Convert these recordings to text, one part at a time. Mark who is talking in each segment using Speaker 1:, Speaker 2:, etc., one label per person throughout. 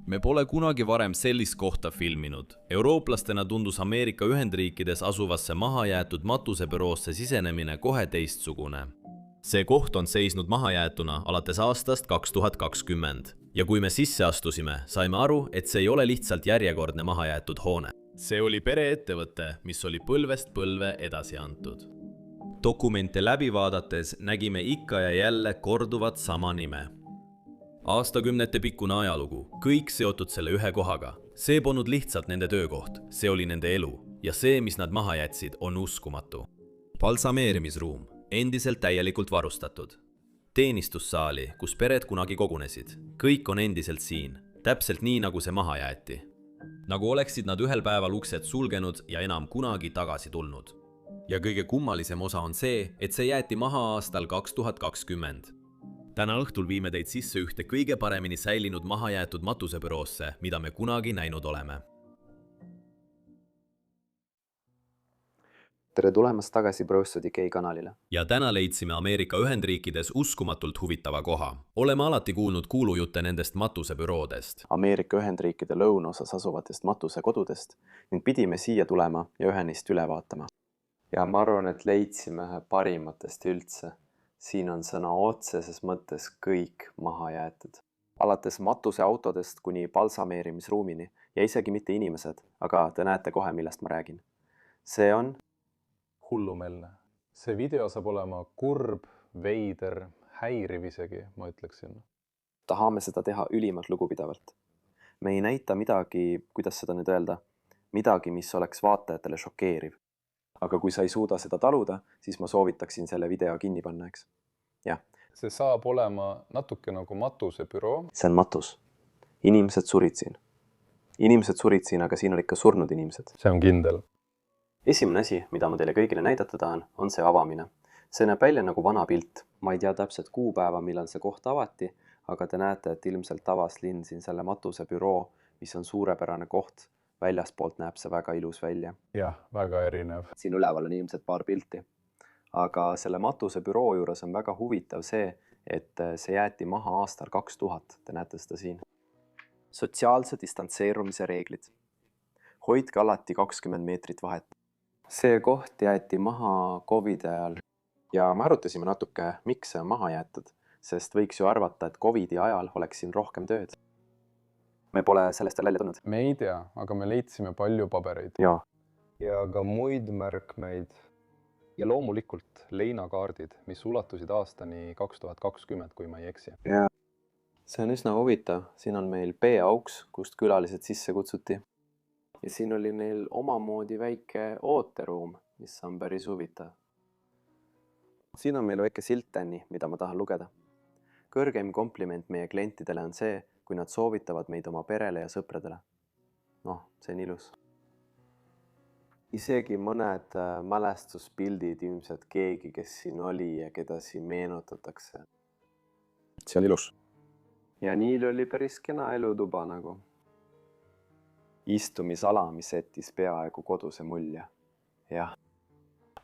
Speaker 1: Me pole kunagi varem sellist kohta filminud. Eurooplastena tundus Ameerika Ühendriikides asuvasse mahajäetud matusebüroosse sisenemine kohe teistsugune. See koht on seisnud mahajäetuna alates aastast 2020. Ja kui me sisse astusime, saime aru, et see ei ole lihtsalt järjekordne mahajäetud hoone. See oli pereettevõte, mis oli põlvest põlve edasi antud. Dokumente läbi vaadates nägime ikka ja jälle korduvat sama nime. Aastakümnete pikkune ajalugu, kõik seotud selle ühe kohaga. See polnud lihtsalt nende töökoht, see oli nende elu ja see, mis nad maha jätsid, on uskumatu. Balsameerimisruum, endiselt täielikult varustatud. Teenistussaali, kus pered kunagi kogunesid. Kõik on endiselt siin, täpselt nii nagu see maha jäeti. Nagu oleksid nad ühel päeval uksed sulgenud ja enam kunagi tagasi tulnud. Ja kõige kummalisem osa on see, et see jäeti maha aastal 2020. Täna õhtul viime teid sisse ühte kõige paremini säilinud mahajäetud matusebüroosse, mida me kunagi näinud oleme.
Speaker 2: Tere tulemast tagasi Bros Decay kanalile.
Speaker 1: Ja täna leidsime Ameerika Ühendriikides uskumatult huvitava koha. Oleme alati kuulnud kuulujutte nendest matusebüroodest.
Speaker 2: Ameerika Ühendriikide lõunaosas asuvatest matusekodudest ning pidime siia tulema ja ühe neist üle vaatama. Ja ma arvan, et leidsime ühe parimatest üldse. Siin on sõna otseses mõttes kõik maha jäetud. Alates matuseautodest kuni balsameerimisruumini ja isegi mitte inimesed, aga te näete kohe, millest ma räägin. See on
Speaker 3: hullumeelne. See video saab olema kurb, veider, häiriv isegi, ma ütleksin.
Speaker 2: Tahame seda teha ülimalt lugupidavalt. Me ei näita midagi, kuidas seda nüüd öelda, midagi, mis oleks vaatajatele šokeeriv. Aga kui sa ei suuda seda taluda, siis ma soovitaksin selle video kinni panna, eks? Jah.
Speaker 3: See saab olema natuke nagu matusebüroo.
Speaker 2: See on matus. Inimesed surid siin. Inimesed surid siin, aga siin on ikka surnud inimesed.
Speaker 3: See on kindel.
Speaker 2: Esimene asi, mida ma teile kõigile näidata tahan, on see avamine. See näeb välja nagu vana pilt. Ma ei tea täpselt kuupäeva, millal see koht avati, aga te näete, et ilmselt avas linn siin selle matusebüroo, mis on suurepärane koht. Väljaspoolt näeb see väga ilus välja.
Speaker 3: Jah, väga erinev.
Speaker 2: Siin üleval on ilmselt paar pilti. Aga selle matusebüroo juures on väga huvitav see, et see jäeti maha aastal 2000. Te näete seda siin. Sotsiaalse distantseerumise reeglid. Hoidke alati 20 meetrit vahet. See koht jäeti maha COVID ajal. Ja me arutasime natuke, miks see on maha jäetud, sest võiks ju arvata, et COVIDi ajal oleks siin rohkem tööd. Me pole sellest välja tulnud.
Speaker 3: Me ei tea, aga me leidsime palju pabereid.
Speaker 2: Ja
Speaker 3: ka muid märkmeid. Ja loomulikult leinakaardid, mis ulatusid aastani 2020, kui ma ei eksi.
Speaker 2: Ja see on üsna huvitav. Siin on meil B-auks, kust külalised sisse kutsuti. Ja siin oli neil omamoodi väike ooteruum, mis on päris huvitav. Siin on meil väike silt tänni, mida ma tahan lugeda. Kõrgeim kompliment meie klientidele on see, kui nad soovitavad meid oma perele ja sõpradele. See on ilus. Isegi mõned mälestuspildid ilmselt keegi, kes siin oli ja keda siin meenutatakse. See on ilus. Ja Niil oli päris kena elutuba nagu. Istumisala, mis jättis peaaegu koduse mulje. Jah.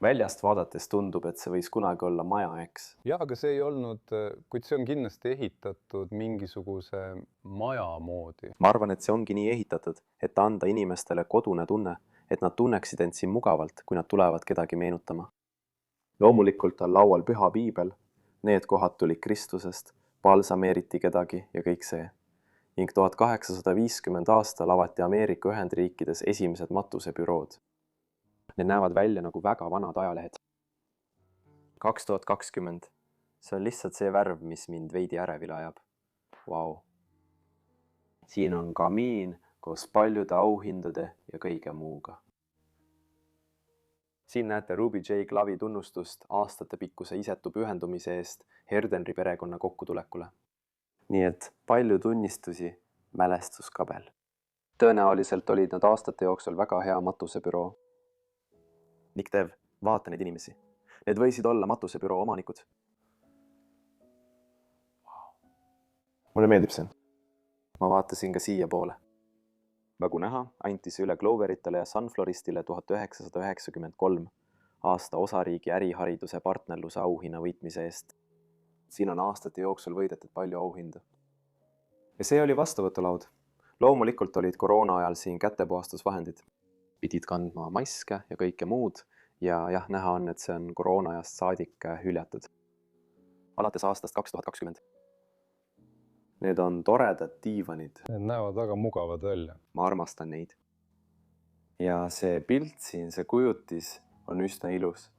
Speaker 2: Väljast vaadates tundub, et see võis kunagi olla maja, eks?
Speaker 3: Aga see ei olnud, kuid see on kindlasti ehitatud mingisuguse maja moodi.
Speaker 2: Ma arvan, et see ongi nii ehitatud, et anda inimestele kodune tunne, et nad tunneksid end siin mugavalt, kui nad tulevad kedagi meenutama. Loomulikult on laual püha piibel, need kohad tulid Kristusest, balsameeriti kedagi ja kõik see. Ning 1850 aastal avati Ameerika Ühendriikides esimesed matusebürood. Need näevad välja nagu väga vanad ajalehed. 2020. See on lihtsalt see värv, mis mind veidi ärevile ajab. Vau. Siin on kamiin koos paljude auhindade ja kõige muuga. Siin näete Ruby J. Klavi tunnustust aastatepikkuse isetu pühendumise eest Herdenri perekonna kokkutulekule. Nii et palju tunnistusi, mälestuskabel. Tõenäoliselt olid nad aastate jooksul väga hea matusebüroo. Niktev, vaata neid inimesi. Need võisid olla matusebüroo omanikud. Mulle meeldib see. Ma vaatasin ka siia poole. Nagu näha, anti see üle Gloveritele ja Sunfloristile 1993 aasta osariigi ärihariduse partnerluse auhinna võitmise eest. Siin on aastate jooksul võidetud palju auhindu. Ja see oli vastuvõtulaud. loomulikult olid koroona ajal siin kätepuhastusvahendid. Pidid kandma maske ja kõike muud ja jah, näha on, et see on koroona ajast saadik hüljatud. Alates aastast 2020. Need on toredad diivanid.
Speaker 3: Need näevad väga mugavad välja.
Speaker 2: Ma armastan neid. Ja see pilt siin, see kujutis on üsna ilus.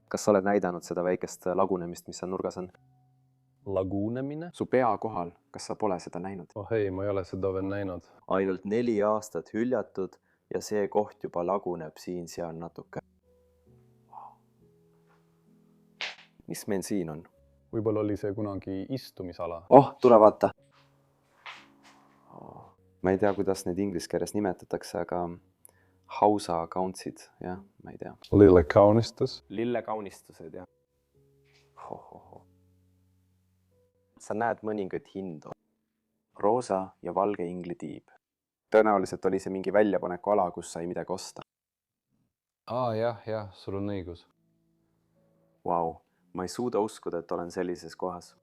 Speaker 2: Kas sa oled näidanud seda väikest lagunemist, mis seal nurgas on?
Speaker 3: Lagunemine?
Speaker 2: Su pea kohal, kas sa pole seda näinud?
Speaker 3: Oh ei, ma ei ole seda veel näinud.
Speaker 2: Ainult 4 aastat hüljatud ja see koht juba laguneb siin-seal natuke. Mis meil siin on?
Speaker 3: Võib-olla oli see kunagi istumisala.
Speaker 2: Oh, tule vaata. Ma ei tea, kuidas neid inglise keeles nimetatakse, aga hausa kauntsid, jah, ma ei tea.
Speaker 3: Lillekaunistus.
Speaker 2: Lillekaunistused, jah. Sa näed mõningaid hindu. Roosa ja valge inglitiib. Tõenäoliselt oli see mingi väljapaneku ala, kus sai midagi osta.
Speaker 3: Jah, sul on õigus.
Speaker 2: Vau, ma ei suuda uskuda, et olen sellises kohas.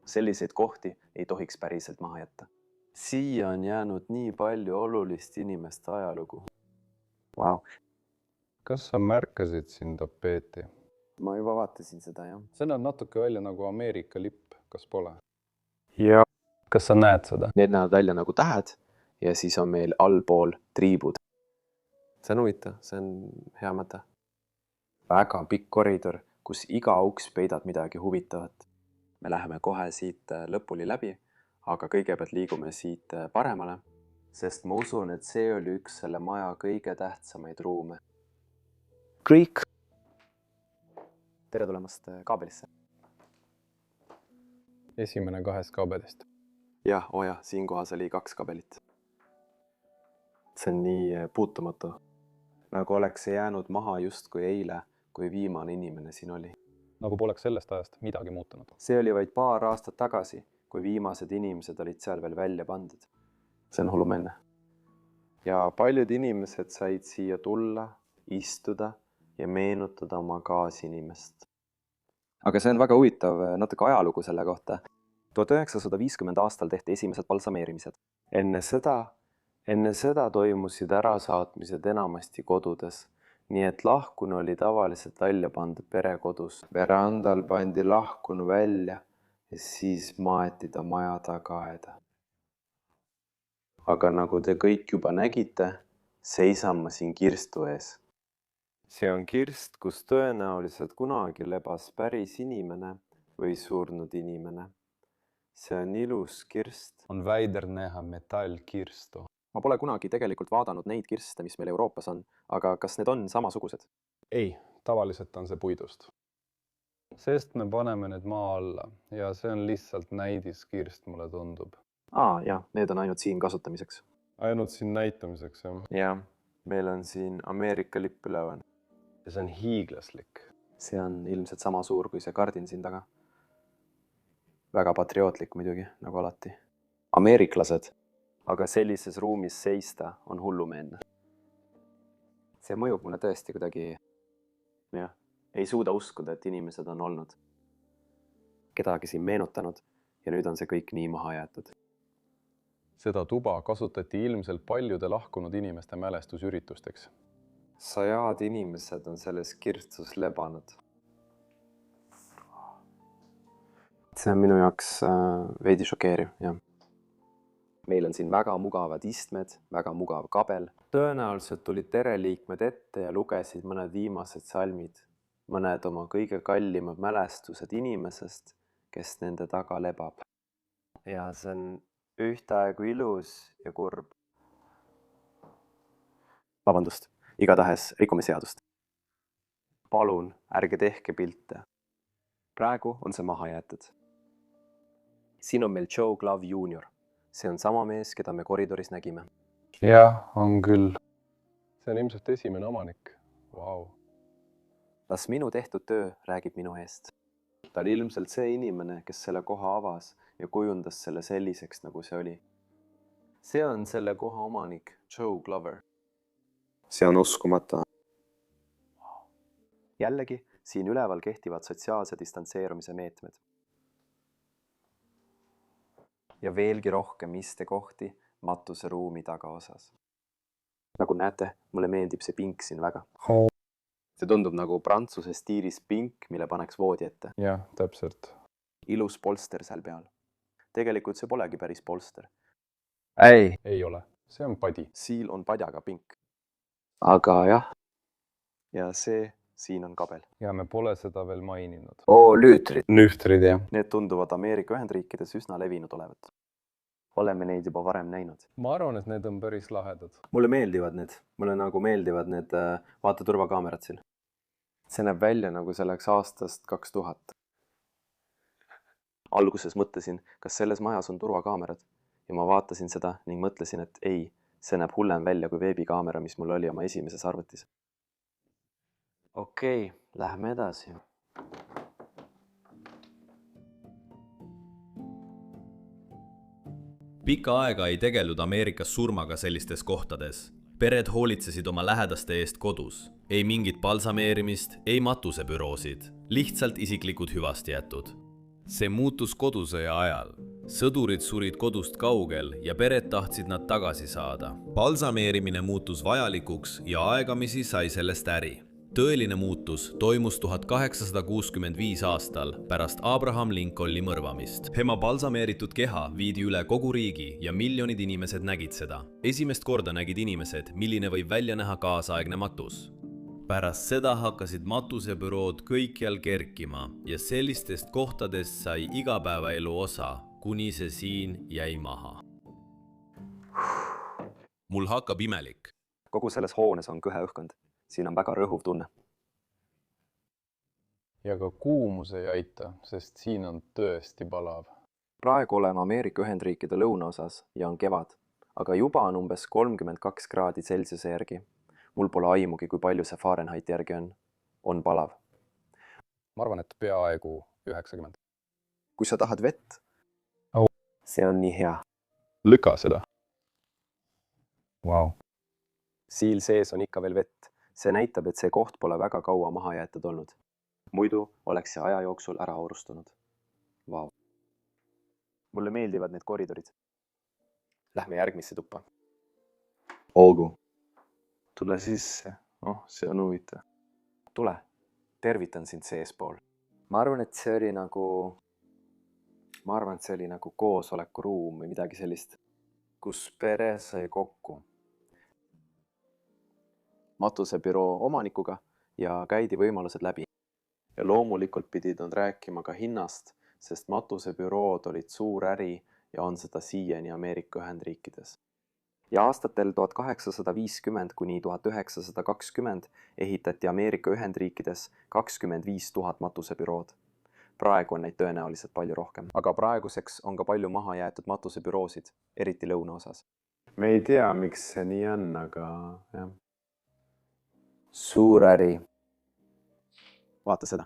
Speaker 2: Selliseid kohti ei tohiks päriselt maha jätta. Siia on jäänud nii palju olulist inimeste ajalugu. Vau.
Speaker 3: Kas sa märkasid siin tapeeti?
Speaker 2: Ma juba vaatasin seda, jah.
Speaker 3: See näeb natuke välja nagu Ameerika lipp, kas pole?
Speaker 2: Ja.
Speaker 3: Kas sa näed seda?
Speaker 2: Need näevad välja nagu tähed ja siis on meil allpool triibud. See on huvitav, see on hea mõte. Väga pikk koridor, kus iga uks peidab midagi huvitavat. Me läheme kohe siit lõpuni läbi, aga kõigepealt liigume siit paremale, sest ma usun, et see oli üks selle maja kõige tähtsamaid ruume. Creek! Tere tulemast kaabelisse.
Speaker 3: Esimene 2 kaabelist.
Speaker 2: Jah, siin kohas oli 2 kabelit. See on nii puutumatu. Nagu oleks see jäänud maha justkui eile, kui viimane inimene siin oli.
Speaker 3: Nagu poleks sellest ajast midagi muutunud.
Speaker 2: See oli vaid paar aastat tagasi, kui viimased inimesed olid seal veel välja pandud. See on hullumeelne. Ja paljud inimesed said siia tulla, istuda ja meenutada oma kaasinimest. Aga see on väga huvitav natuke ajalugu selle kohta. 1950 aastal tehti esimesed balsameerimised. Enne seda toimusid ärasaatmised enamasti kodudes, nii et lahkunu oli tavaliselt välja pandud perekodus. Verandal pandi lahkunu välja ja siis maeti ta maja tagaaeda. Aga nagu te kõik juba nägite, seisan ma siin kirstu ees. See on kirst, kus tõenäoliselt kunagi lebas päris inimene või surnud inimene. See on ilus kirst.
Speaker 3: On väider näha metallkirstu.
Speaker 2: Ma pole kunagi tegelikult vaadanud neid kirste, mis meil Euroopas on, aga kas need on samasugused?
Speaker 3: Ei, tavaliselt on see puidust. Sest me paneme need maa alla ja see on lihtsalt näidiskirst, mulle tundub.
Speaker 2: Jah, need on ainult siin kasutamiseks.
Speaker 3: Ainult siin näitamiseks, jah.
Speaker 2: Jah, meil on siin Ameerika lipp üleval.
Speaker 3: Ja see on hiiglaslik.
Speaker 2: See on ilmselt sama suur kui see kardin siin taga. Väga patriootlik muidugi, nagu alati. Ameeriklased, aga sellises ruumis seista on hullumeelne. See mõjub mulle tõesti kuidagi, ei suuda uskuda, et inimesed on olnud kedagi siin meenutanud ja nüüd on see kõik nii maha jäetud.
Speaker 3: Seda tuba kasutati ilmselt paljude lahkunud inimeste mälestusüritusteks.
Speaker 2: 100 inimesed on selles kirstus lebanud. See on minu jaoks veidi šokeeriv, jah. Meil on siin väga mugavad istmed, väga mugav kabel. Tõenäoliselt tulid tereliikmed ette ja lugesid mõned viimased salmid, mõned oma kõige kallimad mälestused inimesest, kes nende taga lebab. Ja see on ühtaegu ilus ja kurb. Vabandust, igatahes rikume seadust. Palun, ärge tehke pilte. Praegu on see maha jäetud. Siin on meil Joe Glove Jr. See on sama mees, keda me koridoris nägime.
Speaker 3: Jah, on küll. See on ilmselt esimene omanik. Vau.
Speaker 2: Las minu tehtud töö räägib minu eest. Ta oli ilmselt see inimene, kes selle koha avas ja kujundas selle selliseks, nagu see oli. See on selle koha omanik, Joe Glover. See on uskumatu. Jällegi, siin üleval kehtivad sotsiaalse distantseerumise meetmed. Ja veelgi rohkem istekohti, matuseruumi tagaosas. Nagu näete, mulle meeldib see pink siin väga. See tundub nagu prantsuse stiilis pink, mille paneks voodi ette.
Speaker 3: Jah, täpselt.
Speaker 2: Ilus polster seal peal. Tegelikult see polegi päris polster.
Speaker 3: Ei ole. See on padi.
Speaker 2: Siil on padjaga pink. Aga jah. Ja see siin on kabel.
Speaker 3: Ja me pole seda veel maininud.
Speaker 2: Lüütrid.
Speaker 3: Nühtrid, jah.
Speaker 2: Need tunduvad Ameerika Ühendriikides üsna levinud olevat. Oleme neid juba varem näinud.
Speaker 3: Ma arvan, et need on päris lahedad.
Speaker 2: Mulle meeldivad need. Mulle nagu meeldivad need vaata turvakaamerad siin. See näeb välja nagu see oleks aastast 2000. Alguses mõtlesin, kas selles majas on turvakaamerad ja ma vaatasin seda ning mõtlesin, et ei, see näeb hullem välja kui veebikaamera, mis mul oli oma esimeses arvutis. Okei, lähme edasi.
Speaker 1: Pika aega ei tegelnud Ameerikas surmaga sellistes kohtades. Pered hoolitsesid oma lähedaste eest kodus. Ei mingit balsameerimist, ei matusebüroosid. Lihtsalt isiklikud hüvastijätud. See muutus kodusõja ajal. Sõdurid surid kodust kaugel ja pered tahtsid nad tagasi saada. Balsameerimine muutus vajalikuks ja aegamisi sai sellest äri. Tõeline muutus toimus 1865 aastal pärast Abraham Lincolni mõrvamist. Tema balsameeritud keha viidi üle kogu riigi ja miljonid inimesed nägid seda. Esimest korda nägid inimesed, milline võib välja näha kaasaegne matus. Pärast seda hakkasid matusebürood kõikjal kerkima ja sellistest kohtadest sai igapäevaelu osa, kuni see siin jäi maha. Mul hakkab imelik.
Speaker 2: Kogu selles hoones on kõhe õhkond. Siin on väga rõhuv tunne.
Speaker 3: Ja ka kuumus ei aita, sest siin on tõesti palav.
Speaker 2: Praegu oleme Ameerika Ühendriikide lõunaosas ja on kevad, aga juba on umbes 32 kraadi Celsiuse järgi. Mul pole aimugi, kui palju see Fahrenheit järgi on. On palav.
Speaker 3: Ma arvan, et peaaegu 90.
Speaker 2: Kui sa tahad vett, see on nii hea.
Speaker 3: Lüka seda. Wow.
Speaker 2: Siil sees on ikka veel vett. See näitab, et see koht pole väga kaua maha jäetud olnud. Muidu oleks see aja jooksul ära aurustunud. Vau. Mulle meeldivad need koridorid. Lähme järgmisse tuppa. Olgu. Tule sisse. See on huvitav. Tule. Tervitan sind seespool. Ma arvan, et see oli nagu koosolekuruum või midagi sellist, kus pere sai kokku matusebüroo omanikuga ja käidi võimalused läbi. Ja loomulikult pidid nad rääkima ka hinnast, sest matusebürood olid suur äri ja on seda siiani Ameerika Ühendriikides. Ja aastatel 1850 kuni 1920 ehitati Ameerika Ühendriikides 25 000 matusebürood. Praegu on neid tõenäoliselt palju rohkem. Aga praeguseks on ka palju maha jäetud matusebüroosid, eriti lõunaosas. Me ei tea, miks see nii on, aga jah. Suur äri. Vaata seda.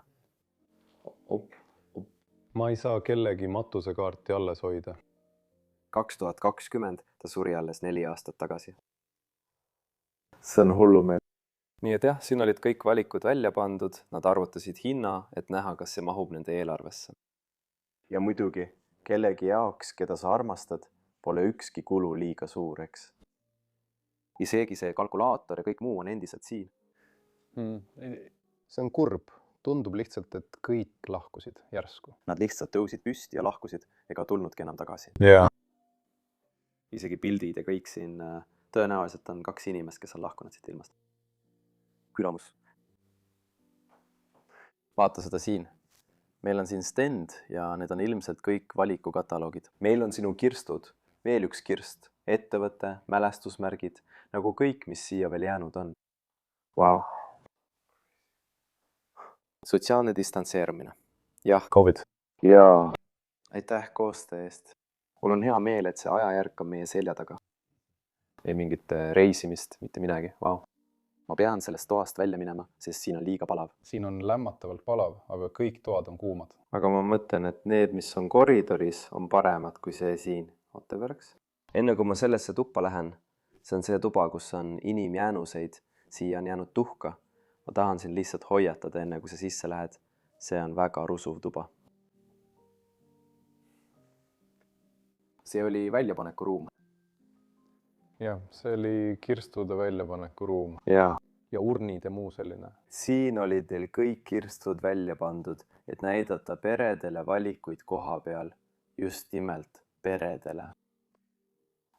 Speaker 3: Ma ei saa kellegi matusekaarti alles hoida.
Speaker 2: 2020 ta suri alles 4 aastat tagasi. See on hullumeel. Nii et jah, siin olid kõik valikud välja pandud, nad arvutasid hinna, et näha, kas see mahub nende eelarvesse. Ja muidugi, kellegi jaoks, keda sa armastad, pole ükski kulu liiga suur, eks. Isegi see kalkulaator ja kõik muu on endiselt siin.
Speaker 3: See on kurb. Tundub lihtsalt, et kõik lahkusid järsku.
Speaker 2: Nad lihtsalt tõusid püsti ja lahkusid ega tulnudki enam tagasi.
Speaker 3: Yeah.
Speaker 2: Isegi pildid ja kõik siin, tõenäoliselt on 2 inimest, kes on lahkunud siit ilmast. Külamus. Vaata seda siin. Meil on siin stend ja need on ilmselt kõik valikukataloogid. Meil on sinu kirstud, veel üks kirst, ettevõte, mälestusmärgid, nagu kõik, mis siia veel jäänud on. Wow. Sotsiaalne distantseerumine. Jah.
Speaker 3: COVID.
Speaker 2: Jaa. Aitäh koostöö eest. Mul on hea meel, et see ajajärk on meie selja taga. Ei mingit reisimist, mitte midagi. Wow. Ma pean sellest toast välja minema, sest siin on liiga palav.
Speaker 3: Siin on lämmatavalt palav, aga kõik toad on kuumad.
Speaker 2: Aga ma mõtlen, et need, mis on koridoris, on paremad kui see siin. Oota korraks. Enne kui ma sellesse tuppa lähen, see on see tuba, kus on inimjäänuseid. Siia on jäänud tuhka. Ma tahan siin lihtsalt hoiatada enne, kui sa sisse lähed. See on väga rusuv tuba. See oli väljapaneku ruum.
Speaker 3: jah, see oli kirstude väljapaneku ruum
Speaker 2: jaa.
Speaker 3: ja urnid ja muu selline.
Speaker 2: Siin oli teil kõik kirstud välja pandud, et näidata peredele valikuid koha peal. Just nimelt peredele.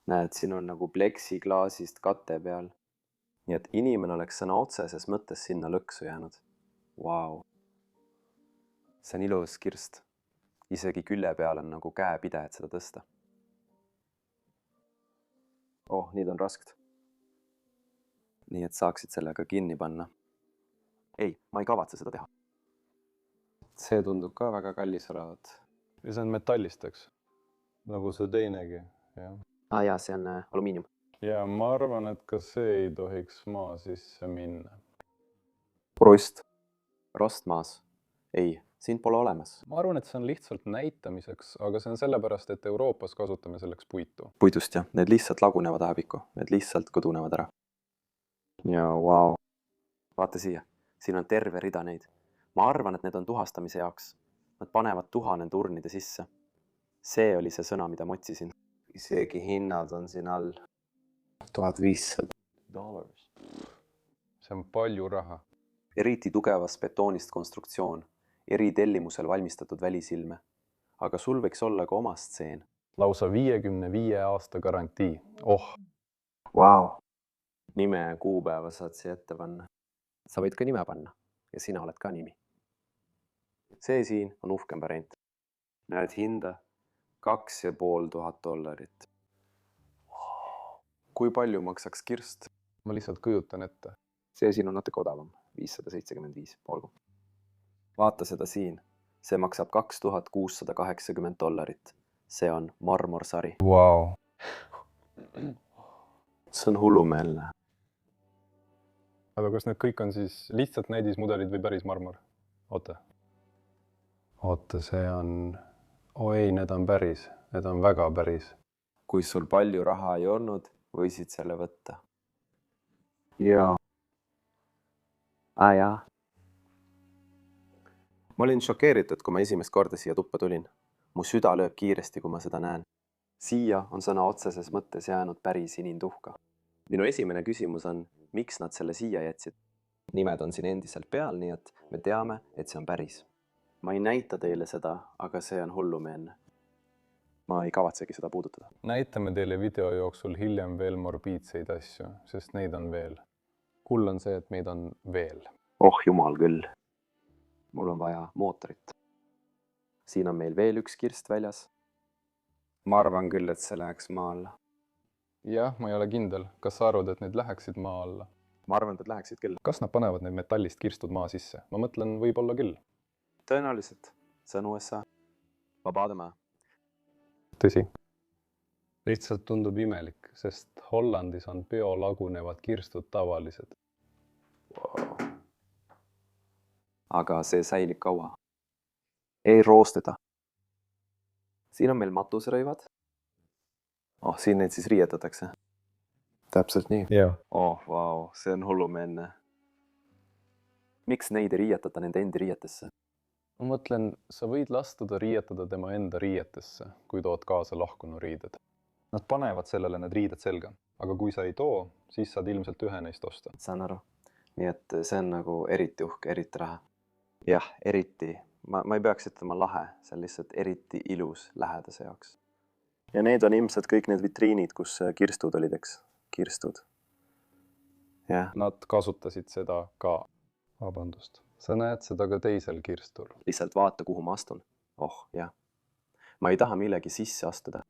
Speaker 2: Näed, siin on nagu pleksiklaasist kate peal. Nii et inimene oleks sõna otseses mõttes sinna lõksu jäänud. Vau. See on ilus kirst. Isegi külje peal on nagu käepide, et seda tõsta. Oh, nüüd on raskt. Nii et saaksid sellega kinni panna. Ei, ma ei kavatse seda teha. See tundub ka väga kallis olevat.
Speaker 3: Ja see on metallist, eks? Nagu see teinegi, jah.
Speaker 2: Jaa, see on alumiinium.
Speaker 3: Ja ma arvan, et ka see ei tohiks maa sisse minna.
Speaker 2: Rust. Rostmaas. Ei, siin pole olemas.
Speaker 3: Ma arvan, et see on lihtsalt näitamiseks, aga see on sellepärast, et Euroopas kasutame selleks puitu.
Speaker 2: Puidust jah, need lihtsalt lagunevad ajapikku. Need lihtsalt kõdunevad ära. Ja vau. Vaata siia. Siin on terve rida neid. Ma arvan, et need on tuhastamise jaoks. Nad panevad tuha nende urnide sisse. See oli see sõna, mida ma otsisin. Isegi hinnad on siin all. $1500.
Speaker 3: See on palju raha.
Speaker 2: Eriti tugevast betoonist konstruktsioon. Eri tellimusel valmistatud välisilme. Aga sul võiks olla ka oma stseen.
Speaker 3: Lausa 55 aasta garantii. Oh!
Speaker 2: Vau. Nime ja kuupäeva saad siia ette panna. Sa võid ka nime panna. Ja sina oled ka nimi. See siin on uhkem variant. Näed hinda $2500. Kui palju maksaks kirst?
Speaker 3: Ma lihtsalt kujutan ette.
Speaker 2: See siin on natuke odavam. 575. Olgu. Vaata seda siin. See maksab $2680. See on marmorsari.
Speaker 3: Vau.
Speaker 2: See on hullumeelne.
Speaker 3: Aga kas need kõik on siis lihtsalt näidismudelid või päris marmor? Oota. Oota, see on... Oi, need on päris. Need on väga päris.
Speaker 2: Kui sul palju raha ei olnud, võisid selle võtta. Jaa. Jaa. Ma olin šokeeritud, kui ma esimest korda siia tuppa tulin. Mu süda lööb kiiresti, kui ma seda näen. Siia on sõna otseses mõttes jäänud päris inintuhka. Minu esimene küsimus on, miks nad selle siia jätsid? Nimed on siin endiselt peal, nii et me teame, et see on päris. Ma ei näita teile seda, aga see on hullumeelne. Ma ei kavatsegi seda puudutada.
Speaker 3: Näitame teile video jooksul hiljem veel morbiidseid asju, sest neid on veel. Hull on see, et meid on veel.
Speaker 2: Oh jumal küll. Mul on vaja mootorit. Siin on meil veel üks kirst väljas. Ma arvan küll, et see läheks maa alla.
Speaker 3: Jah, ma ei ole kindel. Kas sa arvad, et need läheksid maa alla?
Speaker 2: Ma arvan, et läheksid küll.
Speaker 3: Kas nad panevad need metallist kirstud maa sisse? Ma mõtlen, võib-olla küll.
Speaker 2: Tõenäoliselt. See on USA. Vabademaa.
Speaker 3: Tõsi. Lihtsalt tundub imelik, sest Hollandis on biolagunevad kirstud tavalised.
Speaker 2: Wow. Aga see säilib kaua. Ei roosteta. Siin on meil matuserõivad. Oh, siin neid siis riietatakse. Täpselt nii.
Speaker 3: Jah.
Speaker 2: Oh, vau, see on hullumeelne. Miks neid ei riietata nende endi riietesse?
Speaker 3: Ma mõtlen, sa võid lastuda riietada tema enda riietesse, kui tood kaasa lahkunu riided. Nad panevad sellele need riided selga, aga kui sa ei too, siis saad ilmselt ühe neist osta.
Speaker 2: Saan aru. Nii et see on nagu eriti uhke, eriti raha. Jah, eriti. Ma ei peaks ütlema lahe, see on lihtsalt eriti ilus lähedase jaoks. Ja need on ilmselt kõik need vitriinid, kus kirstud olid, eks? Kirstud. Jah.
Speaker 3: Nad kasutasid seda ka. Vabandust. Sa näed seda ka teisel kirstul.
Speaker 2: Lihtsalt vaata, kuhu ma astun. Oh, jah. Ma ei taha millegi sisse astuda.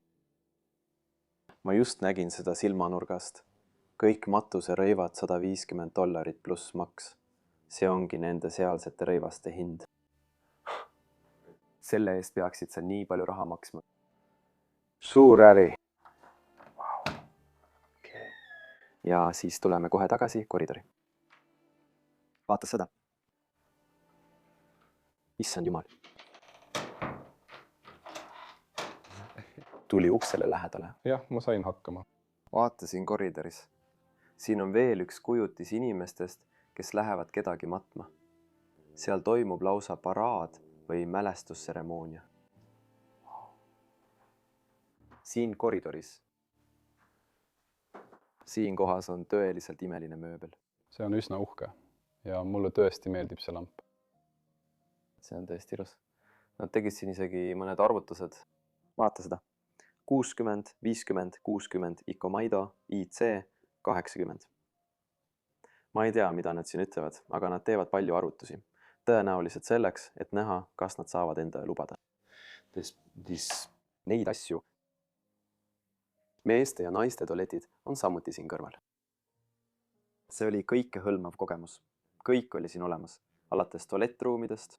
Speaker 2: Ma just nägin seda silmanurgast. Kõik matuse rõivad $150 pluss maks. See ongi nende sealsete rõivaste hind. Selle eest peaksid sa nii palju raha maksma. Suur äri. Wow. Okay. Ja siis tuleme kohe tagasi koridori. Vaata seda. Issand jumal. Tuli uksele lähedale.
Speaker 3: Jah, ma sain hakkama.
Speaker 2: Vaatasin koridoris. Siin on veel üks kujutis inimestest, kes lähevad kedagi matma. Seal toimub lausa paraad või mälestustseremoonia. Siin koridoris siin kohas on tõeliselt imeline mööbel.
Speaker 3: see on üsna uhke ja mulle tõesti meeldib see lamp.
Speaker 2: See on tõesti ilus. Nad tegid siin isegi mõned arvutused. Vaata seda. 60, 50, 60, Icomaido, IC, 80. Ma ei tea, mida nad siin ütlevad, aga nad teevad palju arvutusi. Tõenäoliselt selleks, et näha, kas nad saavad endale lubada. Neid asju. Meeste ja naiste tualetid on samuti siin kõrval. See oli kõikehõlmav kogemus. Kõik oli siin olemas, alates tualettruumidest.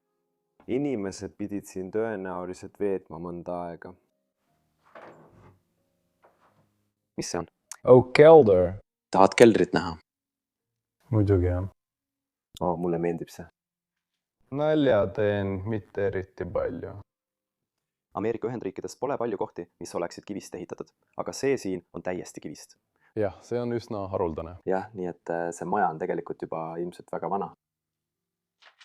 Speaker 2: Inimesed pidid siin tõenäoliselt veetma mõnda aega. Mis see on?
Speaker 3: Oh, kelder!
Speaker 2: Tahad keldrit näha?
Speaker 3: muidugi jah.
Speaker 2: Mulle meeldib see.
Speaker 3: Nalja teen mitte eriti palju.
Speaker 2: Ameerika Ühendriikides pole palju kohti, mis oleksid kivist ehitatud, aga see siin on täiesti kivist.
Speaker 3: Jah, see on üsna haruldane.
Speaker 2: Jah, nii et see maja on tegelikult juba ilmselt väga vana.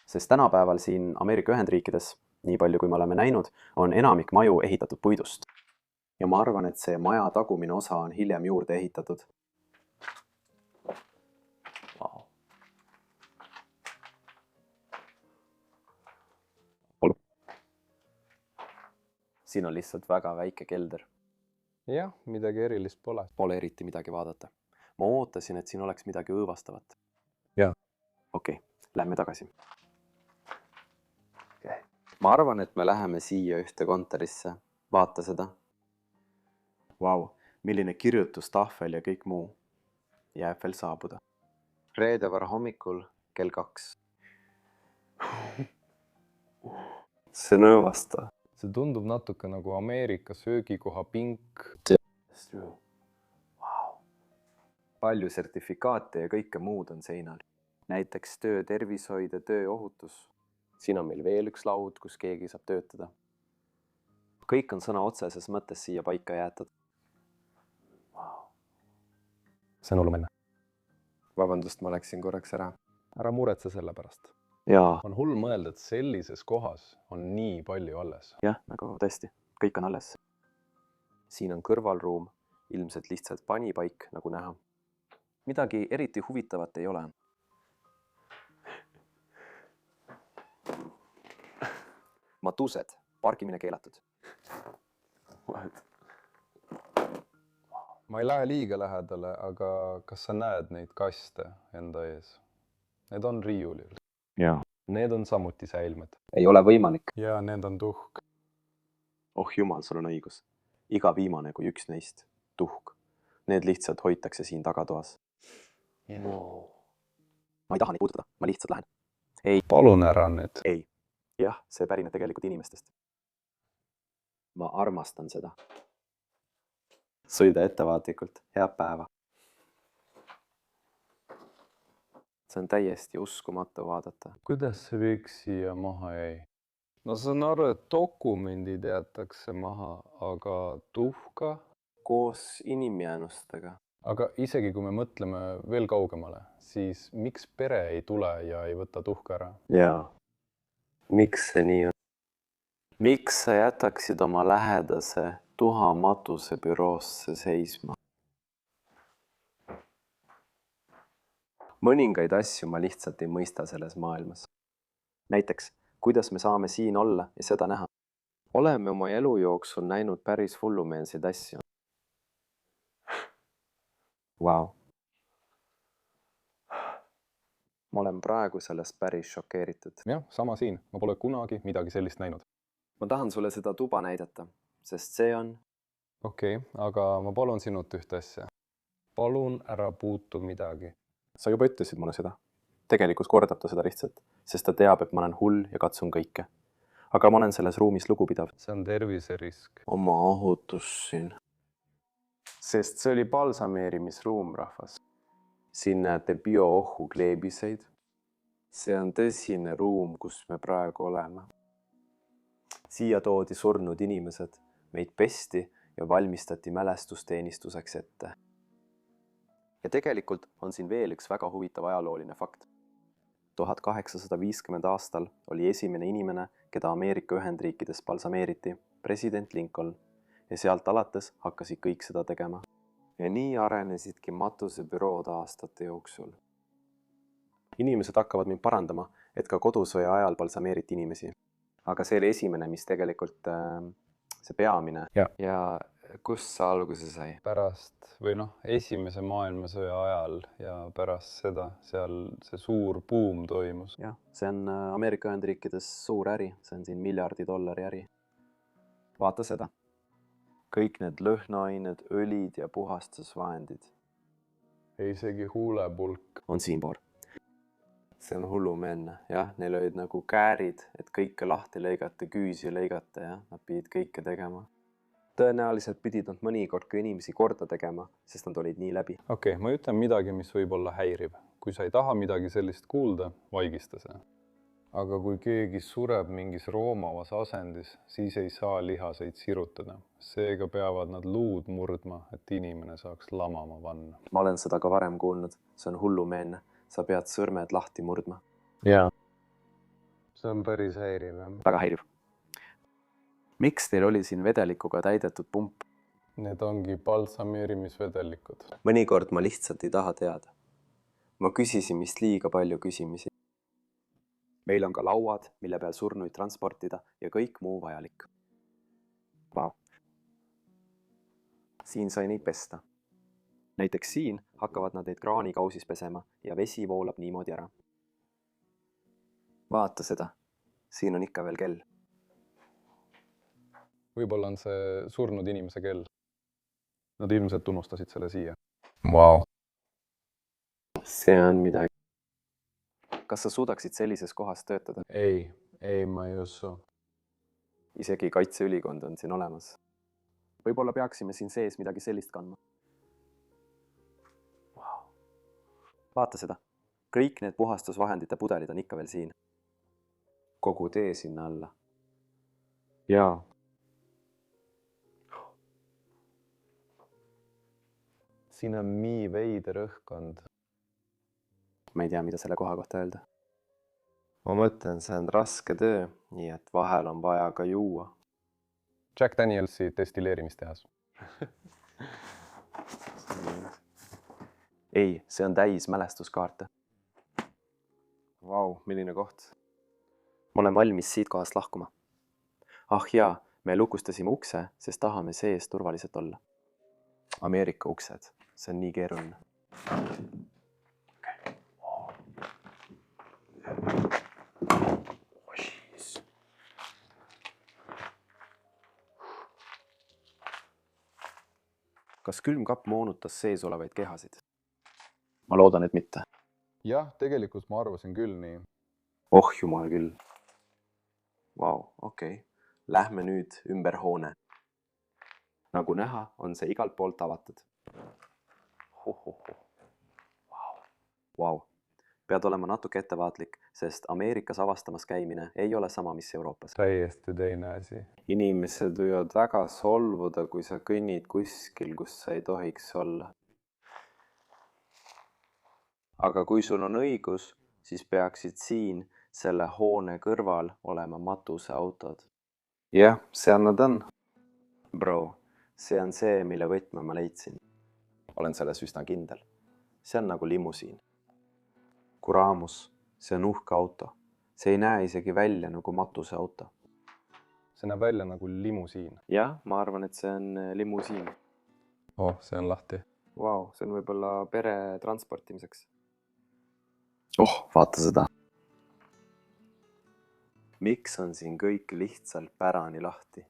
Speaker 2: Sest tänapäeval siin Ameerika Ühendriikides, nii palju kui me oleme näinud, on enamik maju ehitatud puidust. Ja ma arvan, et see maja tagumine osa on hiljem juurde ehitatud. Wow. Siin on lihtsalt väga väike kelder.
Speaker 3: Jah, midagi erilist pole.
Speaker 2: Pole eriti midagi vaadata. Ma ootasin, et siin oleks midagi õõvastavat.
Speaker 3: Jah.
Speaker 2: Okei, lähme tagasi. Ma arvan, et me läheme siia ühte kontorisse. Vaata seda. Vau, milline kirjutustahvel ja kõik muu. Jääb veel saabuda. Reede vara hommikul kell 2. See on õõvastav.
Speaker 3: See tundub natuke nagu Ameerika söögikoha pink.
Speaker 2: Wow. Palju sertifikaate ja kõike muud on seinal. Näiteks töötervishoid ja tööohutus. Siin on meil veel üks laud, kus keegi saab töötada. Kõik on sõna otseses mõttes siia paika jäetud. Wow.
Speaker 3: See on hullumeelne.
Speaker 2: Vabandust, ma läksin korraks ära.
Speaker 3: Ära muretse selle pärast.
Speaker 2: Jaa.
Speaker 3: On hull mõelda, et sellises kohas on nii palju alles.
Speaker 2: Jah, nagu tõesti. Kõik on alles. Siin on kõrvalruum, ilmselt lihtsalt panipaik, nagu näha. Midagi eriti huvitavat ei ole. Matused, parkimine keelatud.
Speaker 3: Ma ei lähe liiga lähedale, aga kas sa näed neid kaste enda ees? Need on riiulil.
Speaker 2: Jaa.
Speaker 3: Need on samuti säilmed.
Speaker 2: Ei ole võimalik.
Speaker 3: Ja need on tuhk.
Speaker 2: Oh jumal, sul on õigus. Iga viimane kui üks neist. Tuhk. Need lihtsalt hoitakse siin tagatoas. Wow. Ma ei taha neid puudutada. Ma lihtsalt lähen. Ei.
Speaker 3: Palun ära nüüd.
Speaker 2: Ei. Jah, see pärineb tegelikult inimestest. Ma armastan seda. Sõida ettevaatlikult. Head päeva. See on täiesti uskumatu vaadata.
Speaker 3: Kuidas see kõik siia maha jäi? Ma saan aru, et dokumendid jäetakse maha, aga tuhka?
Speaker 2: Koos inimjäänustega.
Speaker 3: Aga isegi kui me mõtleme veel kaugemale, siis miks pere ei tule ja ei võta tuhka ära?
Speaker 2: Jaa. Miks see nii on? Miks sa jätaksid oma lähedase tuha matuse büroosse seisma? Mõningaid asju ma lihtsalt ei mõista selles maailmas. Näiteks, kuidas me saame siin olla ja seda näha? Oleme oma elu jooksul näinud päris hullumeelseid asju. Wow. Ma olen praegu sellest päris šokeeritud.
Speaker 3: Jah, sama siin. Ma pole kunagi midagi sellist näinud.
Speaker 2: Ma tahan sulle seda tuba näidata, sest see on...
Speaker 3: Okei, aga ma palun sinult ühte asja. Palun ära puutu midagi.
Speaker 2: Sa juba ütlesid mulle seda. Tegelikult kordab ta seda lihtsalt, sest ta teab, et ma olen hull ja katsun kõike. Aga ma olen selles ruumis lugupidav.
Speaker 3: See on terviserisk.
Speaker 2: Oma ohutus siin. Sest see oli balsameerimisruum, rahvas. Siin näete bioohu kleebiseid. See on tõsine ruum, kus me praegu oleme. Siia toodi surnud inimesed, meid pesti ja valmistati mälestusteenistuseks ette. Ja tegelikult on siin veel üks väga huvitav ajalooline fakt. 1850 aastal oli esimene inimene, keda Ameerika Ühendriikides balsameeriti, president Lincoln, ja sealt alates hakkasid kõik seda tegema. ja nii arenesidki matusebürood aastate jooksul. Inimesed hakkavad mind parandama, et ka kodusõja ajal balsameeriti inimesi. Aga see oli esimene, mis tegelikult see peamine. Ja kust see alguse sai?
Speaker 3: Pärast või esimese maailmasõja ajal ja pärast seda seal see suur buum toimus.
Speaker 2: Jah, see on Ameerika Ühendriikides suur äri, see on siin $1 miljardit äri. Vaata seda. Kõik need lõhnaained, õlid ja puhastusvahendid.
Speaker 3: Isegi huulepulk
Speaker 2: on siinpool. See on hullumeelne, jah, neil olid nagu käärid, et kõike lahti lõigata, küüsi lõigata ja nad pidid kõike tegema. Tõenäoliselt pidid nad mõnikord ka inimesi korda tegema, sest nad olid nii läbi.
Speaker 3: Okei, ma ütlen midagi, mis võib olla häiriv. Kui sa ei taha midagi sellist kuulda, vaigista see. Aga kui keegi sureb mingis roomavas asendis, siis ei saa lihaseid sirutada. Seega peavad nad luud murdma, et inimene saaks lamama panna.
Speaker 2: Ma olen seda ka varem kuulnud, see on hullumeelne. Sa pead sõrmed lahti murdma.
Speaker 3: Jaa. See on päris häiriv.
Speaker 2: Väga häiriv. Miks teil oli siin vedelikuga täidetud pump?
Speaker 3: Need ongi balsameerimisvedelikud.
Speaker 2: Mõnikord ma lihtsalt ei taha teada. Ma küsisin vist liiga palju küsimisi. Meil on ka lauad, mille peal surnuid transportida ja kõik muu vajalik. Vau. Siin sai neid pesta. Näiteks siin hakkavad nad neid kraanikausis pesema ja vesi voolab niimoodi ära. Vaata seda. Siin on ikka veel kell.
Speaker 3: Võib-olla on see surnud inimese kell. Nad ilmselt unustasid selle siia.
Speaker 1: Vau.
Speaker 2: See on midagi. Kas sa suudaksid sellises kohas töötada?
Speaker 3: Ei, ma ei usu.
Speaker 2: Isegi kaitseülikond on siin olemas. Võib-olla peaksime siin sees midagi sellist kandma. Vaata seda. Kõik need puhastusvahendite pudelid on ikka veel siin. Kogu tee sinna alla. Jaa.
Speaker 3: Siin on nii veider õhkkond.
Speaker 2: Ma ei tea, mida selle koha kohta öelda. Ma mõtlen, see on raske töö, nii et vahel on vaja ka juua.
Speaker 3: Jack Danielsi destilleerimistehas.
Speaker 2: Ei, see on täis mälestuskaarte. Vau, milline koht. Ma olen valmis siit kohast lahkuma. Ah jaa, me lukustasime ukse, sest tahame sees turvaliselt olla. Ameerika uksed, see on nii keeruline. Kas külmkapp moonutas sees olevaid kehasid? Ma loodan, et mitte.
Speaker 3: Jah, tegelikult ma arvasin küll nii.
Speaker 2: Oh jumal küll. Vau, okei. Lähme nüüd ümber hoone. Nagu näha, on see igalt poolt avatud. Vau. Pead olema natuke ettevaatlik, sest Ameerikas avastamas käimine ei ole sama, mis Euroopas.
Speaker 3: Täiesti teine asi.
Speaker 2: Inimesed võivad väga solvuda, kui sa kõnnid kuskil, kus sa ei tohiks olla. Aga kui sul on õigus, siis peaksid siin selle hoone kõrval olema matuseautod. Jah, seal nad on. Bro, see on see, mille võtme ma leidsin. Olen selles üsna kindel. See on nagu limusiin. Kuramus, see on uhke auto. See ei näe isegi välja nagu matuseauto.
Speaker 3: See näeb välja nagu limusiin.
Speaker 2: Jah, ma arvan, et see on limusiin.
Speaker 3: Oh, see on lahti.
Speaker 2: Vau, see on võib-olla pere transportimiseks. Oh, vaata seda. Miks on siin kõik lihtsalt pärani lahti?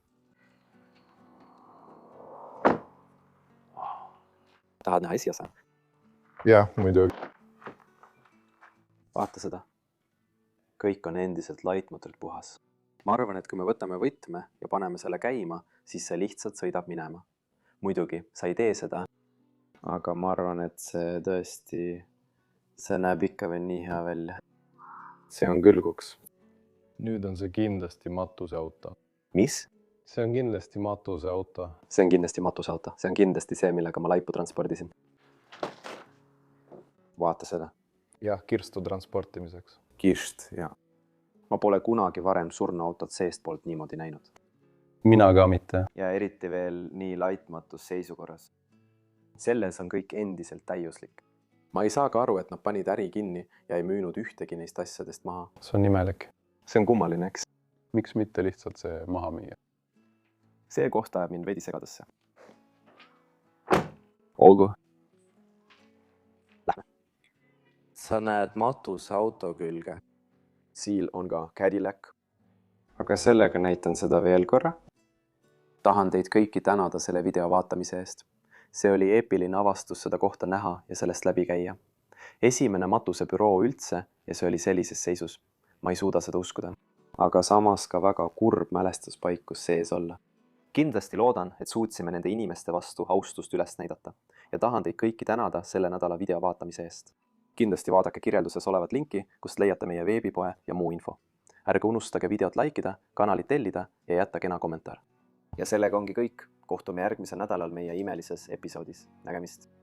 Speaker 2: Tahad näha esiasa?
Speaker 3: Jah, muidugi.
Speaker 2: Vaata seda. Kõik on endiselt laitmatult puhas. Ma arvan, et kui me võtame võtme ja paneme selle käima, siis see lihtsalt sõidab minema. Muidugi, sa ei tee seda. Aga ma arvan, et see tõesti, see näeb ikka veel nii hea välja. See on külguks.
Speaker 3: Nüüd on see kindlasti matuseauto.
Speaker 2: Mis?
Speaker 3: See on kindlasti matuseauto.
Speaker 2: See on kindlasti matuseauto. See on kindlasti see, millega ma laipu transpordisin. Vaata seda.
Speaker 3: Jah, kirstu transportimiseks.
Speaker 2: Kirst, jah. Ma pole kunagi varem surnuautot seestpoolt niimoodi näinud.
Speaker 3: Mina ka mitte.
Speaker 2: Ja eriti veel nii laitmatus seisukorras. selles on kõik endiselt täiuslik. ma ei saa ka aru, et nad panid äri kinni ja ei müünud ühtegi neist asjadest maha.
Speaker 3: see on imelik.
Speaker 2: see on kummaline, eks?
Speaker 3: Miks mitte lihtsalt see maha müüa?
Speaker 2: see koht ajab mind veidi segadusse. olgu. Lähme. sa näed matuse auto külge. Siil on ka Cadillac. aga sellega näitan seda veel korra. tahan teid kõiki tänada selle video vaatamise eest. see oli eepiline avastus seda kohta näha ja sellest läbi käia. esimene matusebüroo üldse ja see oli sellises seisus. ma ei suuda seda uskuda. aga samas ka väga kurb mälestuspaik, kus sees olla. kindlasti loodan, et suutsime nende inimeste vastu austust üles näidata ja tahan teid kõiki tänada selle nädala video vaatamise eest. kindlasti vaadake kirjelduses olevat linki, kust leiate meie veebipoe ja muu info. ärge unustage videot likeida, kanalit tellida ja jätta kena kommentaar. ja sellega ongi kõik. kohtume järgmisel nädalal meie imelises episoodis. Nägemist!